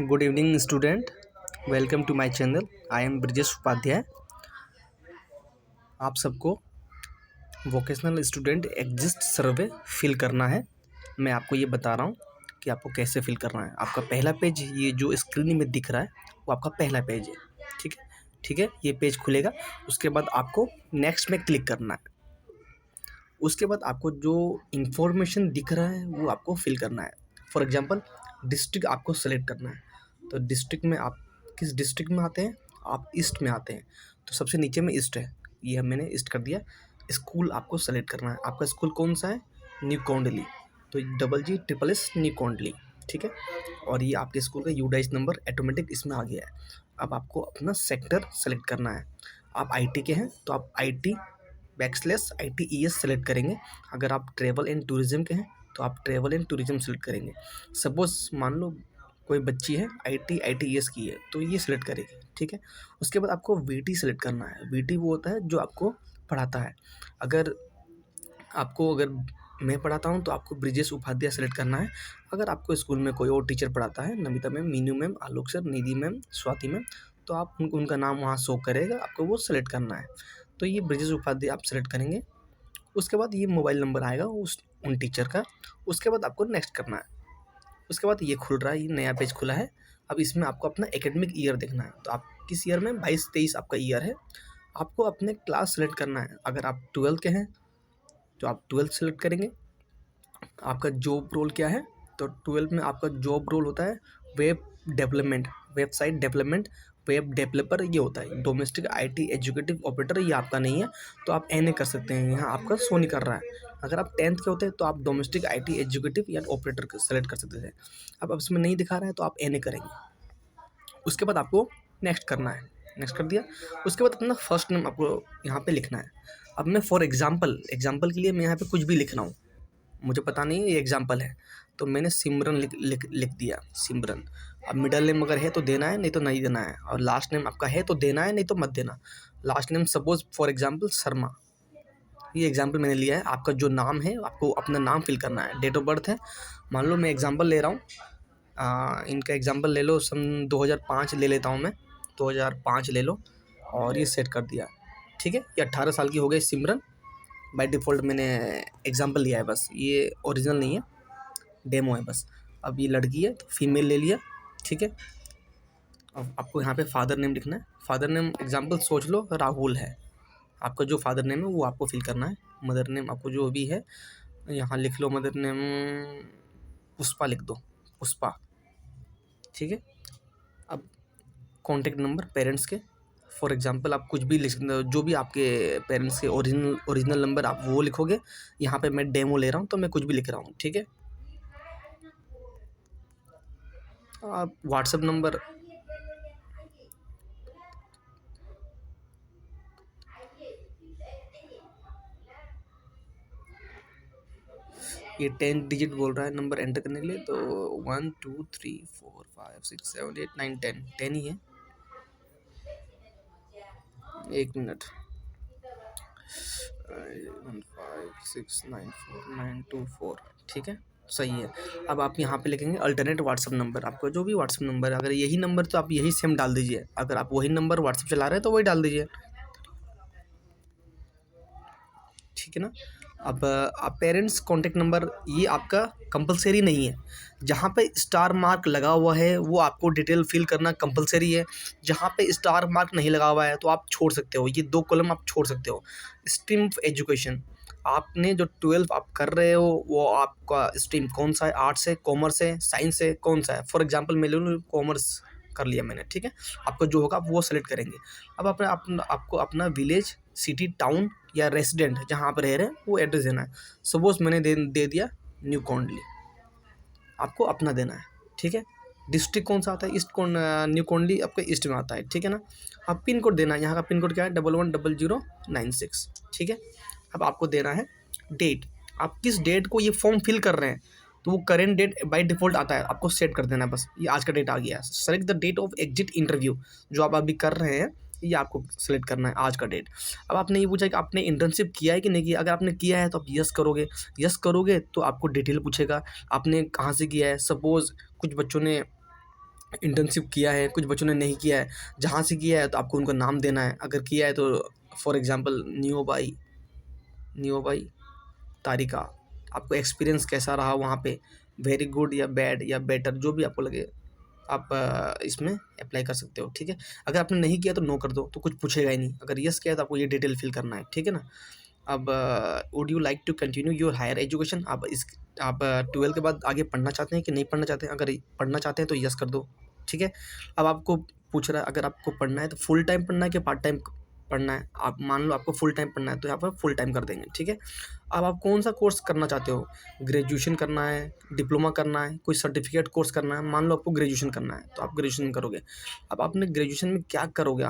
Good evening student, welcome to my channel. I am Brajesh Upadhyay. आप सबको vocational student exit survey fill करना है। मैं आपको ये बता रहा हूँ कि आपको कैसे फिल करना है। आपका पहला पेज, ये जो स्क्रीन में दिख रहा है वो आपका पहला पेज है। ठीक है, ठीक है, ये पेज खुलेगा। उसके बाद आपको नेक्स्ट में क्लिक करना है। उसके बाद आपको जो इंफॉर्मेशन दिख रहा है वो आपको फिल करना है। फॉर एग्जांपल, डिस्ट्रिक्ट आपको सेलेक्ट करना है। तो डिस्ट्रिक्ट में आप किस डिस्ट्रिक्ट में आते हैं? आप ईस्ट में आते हैं, तो सबसे नीचे में ईस्ट है, ये मैंने ईस्ट कर दिया। स्कूल आपको सेलेक्ट करना है। आपका स्कूल कौन सा है? न्यू कौंडली, तो GGSSS न्यू कौंडली। ठीक है, और ये आपके स्कूल का यूडाइस नंबर ऑटोमेटिक इसमें आ गया है। अब आपको अपना सेक्टर सेलेक्ट करना है। आप IT के हैं तो आप IT/ITES सेलेक्ट करेंगे। अगर आप ट्रैवल एंड टूरिज्म के हैं तो आप ट्रैवल एंड टूरिज्म सेलेक्ट करेंगे। सपोज मान लो कोई बच्ची है IT/ITES की है तो ये सिलेक्ट करेगी। ठीक है, उसके बाद आपको VT सेलेक्ट करना है। VT वो होता है जो आपको पढ़ाता है। अगर मैं पढ़ाता हूँ तो आपको ब्रिजेश उपाध्याय सेलेक्ट करना है। अगर आपको स्कूल में कोई और टीचर पढ़ाता है, नमिता मैम, मीनू मैम, आलोक सर, निधि मैम, स्वाति मैम, तो आप उनका नाम वहाँ शो करेगा, आपको वो सेलेक्ट करना है। तो ये ब्रिजेश उपाध्याय आप सेलेक्ट करेंगे। उसके बाद ये मोबाइल नंबर आएगा उन टीचर का। उसके बाद आपको नेक्स्ट करना है। उसके बाद ये खुल रहा है, ये नया पेज खुला है। अब इसमें आपको अपना एकेडमिक ईयर देखना है। तो आप किस ईयर में? 22-23 आपका ईयर है। आपको अपने क्लास सेलेक्ट करना है। अगर आप 12 के हैं तो आप 12 सेलेक्ट करेंगे। आपका जॉब रोल क्या है? तो 12 में आपका जॉब रोल होता है web development, website development, web developer ये होता है। डोमेस्टिक IT एजुकेटिव ऑपरेटर ये आपका नहीं है, तो आप NA कर सकते हैं। यहाँ आपका शो नहीं कर रहा है। अगर आप 10th के होते हैं तो आप डोमेस्टिक IT एजुकेटिव या ऑपरेटर सेलेक्ट कर सकते थे। अब इसमें नहीं दिखा रहा है तो आप NA करेंगे। उसके बाद आपको नेक्स्ट करना है। नेक्स्ट कर दिया। उसके बाद अपना फर्स्ट नेम आपको यहाँ पे लिखना है। अब मैं फॉर एग्जाम्पल के लिए मैं यहाँ पे कुछ भी लिख रहा हूँ, मुझे पता नहीं है ये एग्जाम्पल है, तो मैंने सिमरन लिख दिया, सिमरन। अब मिडल नेम अगर है तो देना है, नहीं तो नहीं देना है। और लास्ट नेम आपका है तो देना है, नहीं तो मत देना। Last name suppose for example Sharma, ये एग्जांपल मैंने लिया है। आपका जो नाम है आपको अपना नाम फिल करना है। डेट ऑफ बर्थ है, मान लो मैं एग्जांपल ले रहा हूँ, इनका एग्जांपल ले लो, सन 2005 ले लेता हूँ मैं, 2005 ले लो, और ये सेट कर दिया। ठीक है, ये 18 साल की हो गई सिमरन। बाय डिफ़ॉल्ट मैंने एग्जांपल लिया है बस, ये ओरिजिनल नहीं है, डेमो है बस। अब ये लड़की है तो फीमेल ले लिया। ठीक है, अब आपको यहाँ पे फादर नेम लिखना है। फादर नेम एग्जांपल सोच लो राहुल है, आपका जो फादर नेम है वो आपको फिल करना है। मदर नेम आपको जो भी है यहाँ लिख लो, मदर नेम पुष्पा लिख दो, पुष्पा। ठीक है, अब कॉन्टेक्ट नंबर पेरेंट्स के, फॉर एग्जांपल आप कुछ भी लिख, जो भी आपके पेरेंट्स के ओरिजिनल नंबर आप वो लिखोगे। यहाँ पे मैं डेमो ले रहा हूँ तो मैं कुछ भी लिख रहा हूँ। ठीक है, आप व्हाट्सएप नंबर, ये 10 डिजिट बोल रहा है नंबर एंटर करने के लिए, तो 1 2 3 4 5 6 7 8 9 10 ही है। एक मिनट, 1 5 6 9 4 9 2 4, ठीक है, सही है। अब आप यहाँ पे लिखेंगे अल्टरनेट व्हाट्सअप नंबर। आपका जो भी व्हाट्सअप नंबर है, अगर यही नंबर तो आप यही सेम डाल दीजिए। अगर आप वही नंबर व्हाट्सअप चला रहे हैं तो वही डाल दीजिए। ठीक है ना। अब आप पेरेंट्स कॉन्टेक्ट नंबर, ये आपका कंपलसरी नहीं है। जहाँ पे स्टार मार्क लगा हुआ है वो आपको डिटेल फिल करना कंपलसरी है। जहाँ पे स्टार मार्क नहीं लगा हुआ है तो आप छोड़ सकते हो, ये 2 कॉलम आप छोड़ सकते हो। स्ट्रीम ऑफ एजुकेशन, आपने जो 12 आप कर रहे हो वो आपका स्ट्रीम कौन सा है? आर्ट्स है, कॉमर्स है, साइंस है, कौन सा है? फॉर एग्जांपल मैं ले लूँ कॉमर्स कर लिया मैंने। ठीक है, आपको जो होगा आप वो सेलेक्ट करेंगे। अब आपको अपना विलेज, सिटी, टाउन या रेसिडेंट जहाँ आप रह रहे हैं वो एड्रेस देना है। सपोज मैंने दे दिया न्यू कौंडली, आपको अपना देना है। ठीक है, डिस्ट्रिक्ट कौन सा आता है? न्यू कौंडली आपका ईस्ट में आता है। ठीक है ना। अब पिन कोड देना है, यहाँ का पिन कोड क्या है? 110096। ठीक है, अब आपको देना है डेट, आप किस डेट को ये फॉर्म फिल कर रहे हैं तो वो करेंट डेट बाय डिफ़ॉल्ट आता है, आपको सेट कर देना है बस। ये आज का डेट आ गया। Select the date of exit interview, जो आप अभी कर रहे हैं ये आपको सेलेक्ट करना है, आज का डेट। अब आपने ये पूछा कि आपने इंटर्नशिप किया है कि नहीं किया। अगर आपने किया है तो आप यस करोगे। यस करोगे तो आपको डिटेल पूछेगा आपने कहाँ से किया है। सपोज़ कुछ बच्चों ने इंटर्नशिप किया है, कुछ बच्चों ने नहीं किया है। जहाँ से किया है तो आपको उनका नाम देना है, अगर किया है तो फॉर एग्ज़ाम्पल नियो बाई तारिका, आपको एक्सपीरियंस कैसा रहा वहाँ पे, वेरी गुड या बैड या बेटर, जो भी आपको लगे आप इसमें अप्लाई कर सकते हो, ठीक है। अगर आपने नहीं किया तो नो कर दो, तो कुछ पूछेगा ही नहीं। अगर यस किया तो आपको ये डिटेल फिल करना है, ठीक है ना। अब would you like to continue your higher education, आप 12 के बाद आगे पढ़ना चाहते हैं कि नहीं पढ़ना चाहते हैं। अगर पढ़ना चाहते हैं तो यस कर दो, ठीक है। अब आपको पूछ रहा है अगर आपको पढ़ना है तो फुल टाइम पढ़ना है कि पार्ट टाइम पढ़ना है। आप मान लो आपको फुल टाइम पढ़ना है तो यहाँ पर फुल टाइम कर देंगे, ठीक है। अब आप कौन सा कोर्स करना चाहते हो, ग्रेजुएशन करना है, डिप्लोमा करना है, कोई सर्टिफिकेट कोर्स करना है। मान लो आपको ग्रेजुएशन करना है तो आप ग्रेजुएशन करोगे। अब आपने ग्रेजुएशन में क्या करोगे,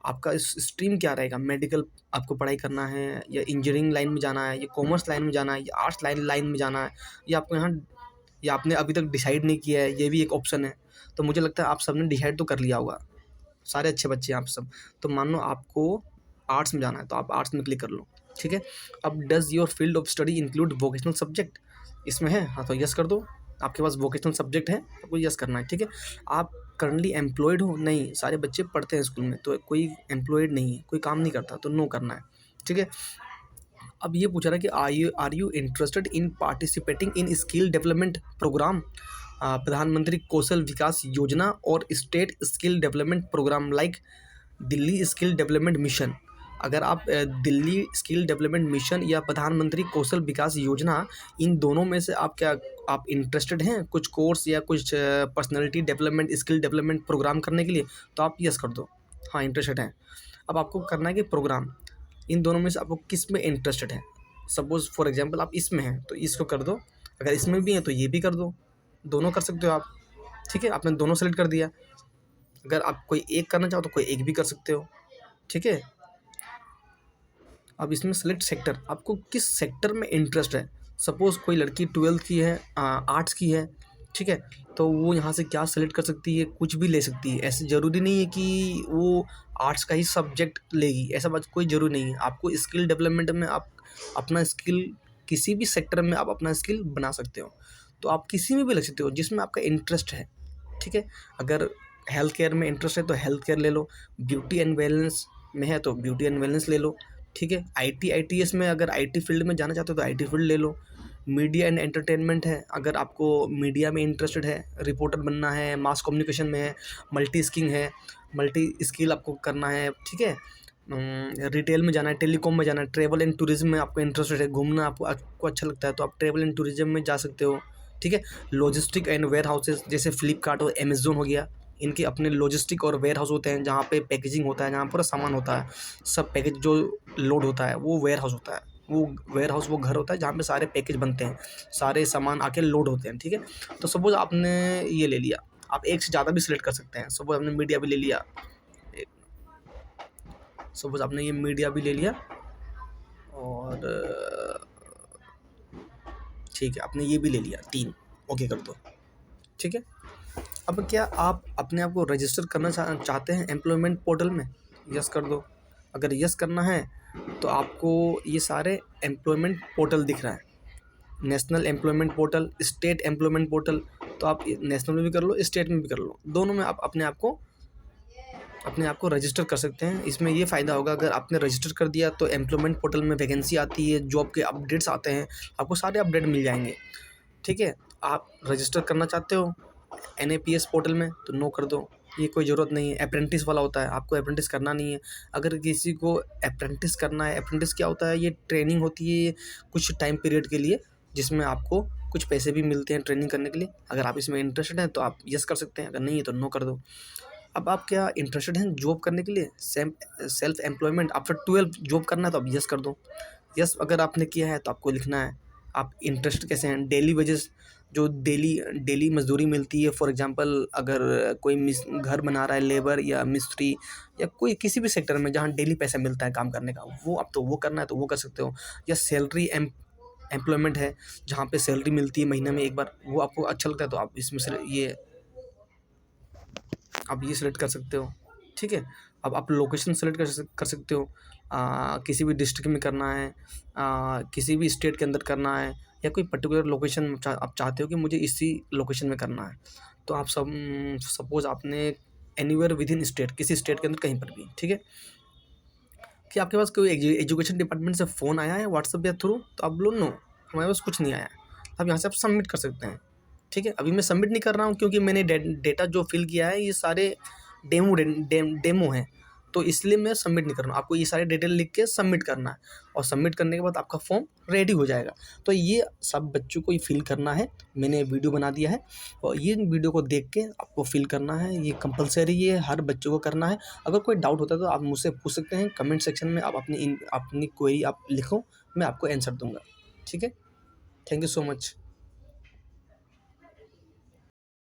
आपका इस स्ट्रीम क्या रहेगा, मेडिकल आपको पढ़ाई करना है या इंजीनियरिंग लाइन में जाना है या कॉमर्स लाइन में जाना है या आर्ट्स लाइन में जाना है, या आपको यहाँ या आपने अभी तक डिसाइड नहीं किया है, ये भी एक ऑप्शन है। तो मुझे लगता है आप सबने डिसाइड तो कर लिया होगा, सारे अच्छे बच्चे हैं आप सब। तो मान लो आपको आर्ट्स में जाना है तो आप आर्ट्स में क्लिक कर लो, ठीक है। अब does your field of study include vocational subject, इसमें है हाँ तो यस कर दो। आपके पास वोकेशनल सब्जेक्ट है आपको यस करना है, ठीक है। आप करंटली एम्प्लॉयड हो, नहीं, सारे बच्चे पढ़ते हैं स्कूल में तो कोई एम्प्लॉयड नहीं है, कोई काम नहीं करता तो नो करना है, ठीक है। अब ये पूछ रहा है कि are you interested in participating in skill development program, Pradhan Mantri Kaushal Vikas Yojana और state skill development program like Delhi skill development mission. अगर आप दिल्ली स्किल डेवलपमेंट मिशन या प्रधानमंत्री कौशल विकास योजना, इन दोनों में से आप इंटरेस्टेड हैं कुछ कोर्स या कुछ personality development skill development program करने के लिए, तो आप यस कर दो, हाँ इंटरेस्टेड हैं। अब आपको करना है कि प्रोग्राम, इन दोनों में से आपको किस में इंटरेस्टेड है। सपोज़ फॉर एग्जांपल आप इसमें हैं तो इसको कर दो, अगर इसमें भी हैं तो ये भी कर दो, दोनों कर सकते हो आप, ठीक है। आपने दोनों सेलेक्ट कर दिया। अगर आप कोई एक करना चाहो तो कोई एक भी कर सकते हो, ठीक है। अब इसमें सेलेक्ट सेक्टर, आपको किस सेक्टर में इंटरेस्ट है। सपोज़ कोई लड़की 12th की है, आर्ट्स की है, ठीक है, तो वो यहाँ से क्या सेलेक्ट कर सकती है, कुछ भी ले सकती है। ऐसे ज़रूरी नहीं है कि वो आर्ट्स का ही सब्जेक्ट लेगी, ऐसा बात कोई ज़रूरी नहीं है। आपको स्किल डेवलपमेंट में आप अपना स्किल, किसी भी सेक्टर में आप अपना स्किल बना सकते हो, तो आप किसी में भी लग सकते हो जिसमें आपका इंटरेस्ट है, ठीक है। अगर हेल्थ केयर में इंटरेस्ट है तो हेल्थ केयर ले लो, ब्यूटी एंड वेलनेस में है तो ब्यूटी एंड वेलनेस ले लो, ठीक है। आईटीएस में अगर आईटी फील्ड में जाना चाहते हो तो आईटी फील्ड ले लो। मीडिया एंड एंटरटेनमेंट है, अगर आपको मीडिया में इंटरेस्टेड है, रिपोर्टर बनना है, मास कम्युनिकेशन में है, मल्टी स्किल आपको करना है, ठीक है। रिटेल में जाना है, टेलीकॉम में जाना है, ट्रैवल एंड टूरिज्म में आपको इंटरेस्टेड है, घूमना आपको अच्छा लगता है तो आप ट्रैवल एंड टूरिज्म में जा सकते हो, ठीक है। लॉजिस्टिक एंड वेयर हाउसेज जैसे फ्लिपकार्ट और अमेज़न हो गया, इनके अपने लॉजिस्टिक और वेयर हाउस होते हैं जहाँ पे पैकेजिंग होता है, जहाँ पूरा सामान होता है, सब पैकेज जो लोड होता है वो वेयर हाउस होता है। वो वेयर हाउस वो घर होता है जहाँ पे सारे पैकेज बनते हैं, सारे सामान आके लोड होते हैं, ठीक है। तो सपोज़ आपने ये ले लिया, आप एक से ज़्यादा भी सिलेक्ट कर सकते हैं। सपोज़ आपने मीडिया भी ले लिया, सपोज़ आपने ये मीडिया भी ले लिया और ठीक है आपने ये भी ले लिया, 3 ओके कर दो, ठीक है। अब क्या आप अपने आप को रजिस्टर करना चाहते हैं एम्प्लॉयमेंट पोर्टल में, यस कर दो। अगर यस करना है तो आपको ये सारे एम्प्लॉयमेंट पोर्टल दिख रहा है, national employment portal, state employment portal. तो आप नेशनल में भी कर लो, स्टेट में भी कर लो, दोनों में आप अपने आप को रजिस्टर कर सकते हैं। इसमें ये फ़ायदा होगा, अगर आपने रजिस्टर कर दिया तो एम्प्लॉयमेंट पोर्टल में वैकेंसी आती है, जॉब के अपडेट्स आते हैं, आपको सारे अपडेट मिल जाएंगे, ठीक है। आप रजिस्टर करना चाहते हो एनएपीएस पोर्टल में तो नो कर दो, ये कोई ज़रूरत नहीं है। अप्रेंटिस वाला होता है, आपको अप्रेंटिस करना नहीं है। अगर किसी को अप्रेंटिस करना है, अप्रेंटिस क्या होता है, ये ट्रेनिंग होती है कुछ टाइम पीरियड के लिए, जिसमें आपको कुछ पैसे भी मिलते हैं ट्रेनिंग करने के लिए। अगर आप इसमें इंटरेस्टेड हैं तो आप यस कर सकते हैं, अगर नहीं है तो नो कर दो। अब आप क्या इंटरेस्टेड हैं जॉब करने के लिए, सेल्फ एम्प्लॉयमेंट आफ्टर 12 जॉब करना है तो आप यस कर दो। यस अगर आपने किया है तो आपको लिखना है आप इंटरेस्ट कैसे हैं। डेली वेजेस, जो डेली मजदूरी मिलती है, फॉर एग्जांपल अगर कोई घर बना रहा है, लेबर या मिस्त्री या कोई किसी भी सेक्टर में जहाँ डेली पैसा मिलता है काम करने का, वो आप तो वो करना है तो वो कर सकते हो। या सैलरी एम्प्लॉयमेंट है जहाँ पे सैलरी मिलती है महीने में एक बार, वो आपको अच्छा लगता है तो आप इसमें से आप ये सेलेक्ट कर सकते हो, ठीक है। अब आप लोकेशन सेलेक्ट कर सकते हो, किसी भी डिस्ट्रिक्ट में करना है, किसी भी स्टेट के अंदर करना है, या कोई पर्टिकुलर लोकेशन आप चाहते हो कि मुझे इसी लोकेशन में करना है, तो आप सपोज़ आपने एनीवेयर विद इन स्टेट, किसी स्टेट के अंदर कहीं पर भी, ठीक है? कि आपके पास कोई एजुकेशन डिपार्टमेंट से फ़ोन आया है व्हाट्सएप या थ्रू, तो आप बोलो नो, हमारे पास कुछ नहीं आया है। अब यहाँ से आप सबमिट कर सकते हैं, ठीक है? अभी मैं सबमिट नहीं कर रहा हूँ क्योंकि मैंने डेटा जो फिल किया है ये सारे डेमो हैं, तो इसलिए मैं सबमिट नहीं कर रहा हूँ। आपको ये सारे डिटेल लिख के सबमिट करना है और सबमिट करने के बाद आपका फॉर्म रेडी हो जाएगा। तो ये सब बच्चों को ही फिल करना है, मैंने वीडियो बना दिया है और ये वीडियो को देख के आपको फिल करना है, ये कंपल्सरी ये हर बच्चों को करना है। अगर कोई डाउट होता है तो आप मुझसे पूछ सकते हैं कमेंट सेक्शन में, आप अपनी क्वेरी आप लिखो, मैं आपको आंसर दूँगा, ठीक है? Thank you so much.